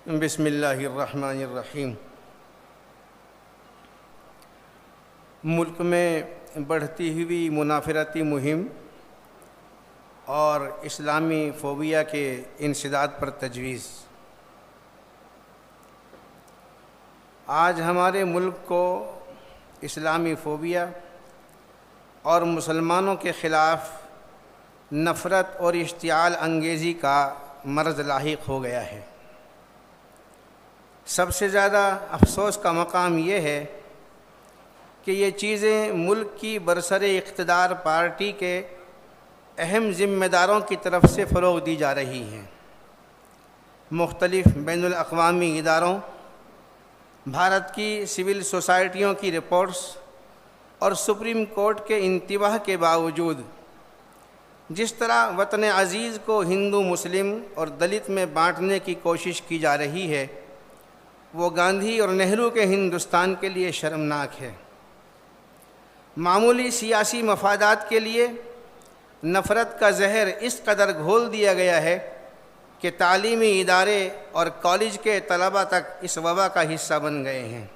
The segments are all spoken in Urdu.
بسم اللہ الرحمن الرحیم۔ ملک میں بڑھتی ہوئی منافرتی مہم اور اسلامی فوبیا کے انسداد پر تجویز۔ آج ہمارے ملک کو اسلامی فوبیا اور مسلمانوں کے خلاف نفرت اور اشتعال انگیزی کا مرض لاحق ہو گیا ہے۔ سب سے زیادہ افسوس کا مقام یہ ہے کہ یہ چیزیں ملک کی برسر اقتدار پارٹی کے اہم ذمہ داروں کی طرف سے فروغ دی جا رہی ہیں۔ مختلف بین الاقوامی اداروں، بھارت کی سول سوسائٹیوں کی رپورٹس اور سپریم کورٹ کے انتباہ کے باوجود جس طرح وطن عزیز کو ہندو، مسلم اور دلت میں بانٹنے کی کوشش کی جا رہی ہے، وہ گاندھی اور نہرو کے ہندوستان کے لیے شرمناک ہے۔ معمولی سیاسی مفادات کے لیے نفرت کا زہر اس قدر گھول دیا گیا ہے کہ تعلیمی ادارے اور کالج کے طلباء تک اس وبا کا حصہ بن گئے ہیں۔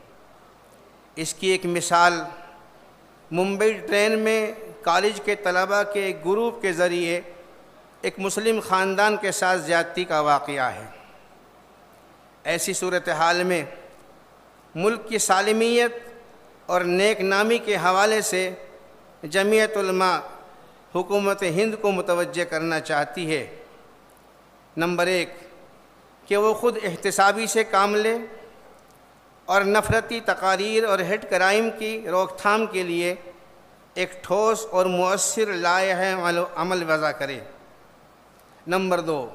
اس کی ایک مثال ممبئی ٹرین میں کالج کے طلباء کے ایک گروپ کے ذریعے ایک مسلم خاندان کے ساتھ زیادتی کا واقعہ ہے۔ ایسی صورتحال میں ملک کی سالمیت اور نیک نامی کے حوالے سے جمعیت علماء حکومت ہند کو متوجہ کرنا چاہتی ہے، نمبر 1 کہ وہ خود احتسابی سے کام لے اور نفرتی تقاریر اور ہیٹ کرائم کی روک تھام کے لیے ایک ٹھوس اور مؤثر لائحہ عمل وضع کرے۔ نمبر 2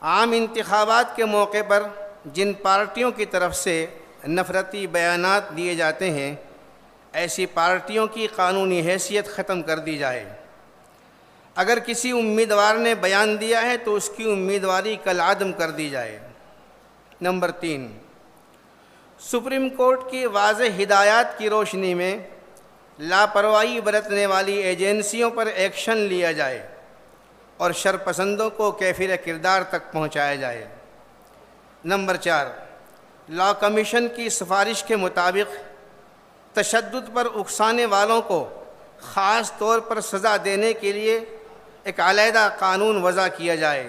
عام انتخابات کے موقع پر جن پارٹیوں کی طرف سے نفرتی بیانات دیے جاتے ہیں، ایسی پارٹیوں کی قانونی حیثیت ختم کر دی جائے۔ اگر کسی امیدوار نے بیان دیا ہے تو اس کی امیدواری کالعدم کر دی جائے۔ نمبر 3 سپریم کورٹ کی واضح ہدایات کی روشنی میں لاپرواہی برتنے والی ایجنسیوں پر ایکشن لیا جائے اور شرپسندوں کو کیفر کردار تک پہنچایا جائے۔ نمبر 4 لا کمیشن کی سفارش کے مطابق تشدد پر اکسانے والوں کو خاص طور پر سزا دینے کے لیے ایک علیحدہ قانون وضع کیا جائے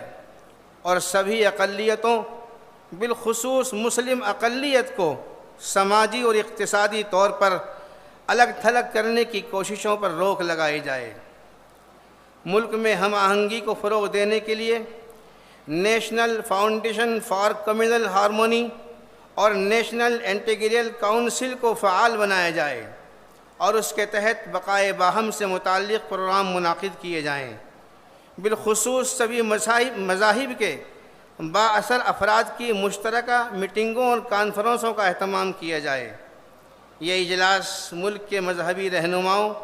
اور سبھی اقلیتوں بالخصوص مسلم اقلیت کو سماجی اور اقتصادی طور پر الگ تھلگ کرنے کی کوششوں پر روک لگائی جائے۔ ملک میں ہم آہنگی کو فروغ دینے کے لیے national foundation for communal harmony اور نیشنل انٹیگریل کونسل کو فعال بنایا جائے اور اس کے تحت بقائے باہم سے متعلق پروگرام منعقد کیے جائیں۔ بالخصوص سبھی مذاہب کے بااثر افراد کی مشترکہ میٹنگوں اور کانفرنسوں کا اہتمام کیا جائے۔ یہ اجلاس ملک کے مذہبی رہنماؤں،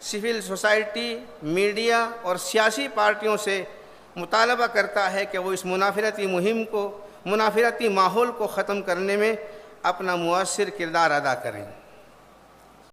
سول سوسائٹی، میڈیا اور سیاسی پارٹیوں سے مطالبہ کرتا ہے کہ وہ اس منافرتی ماحول کو ختم کرنے میں اپنا مؤثر کردار ادا کریں۔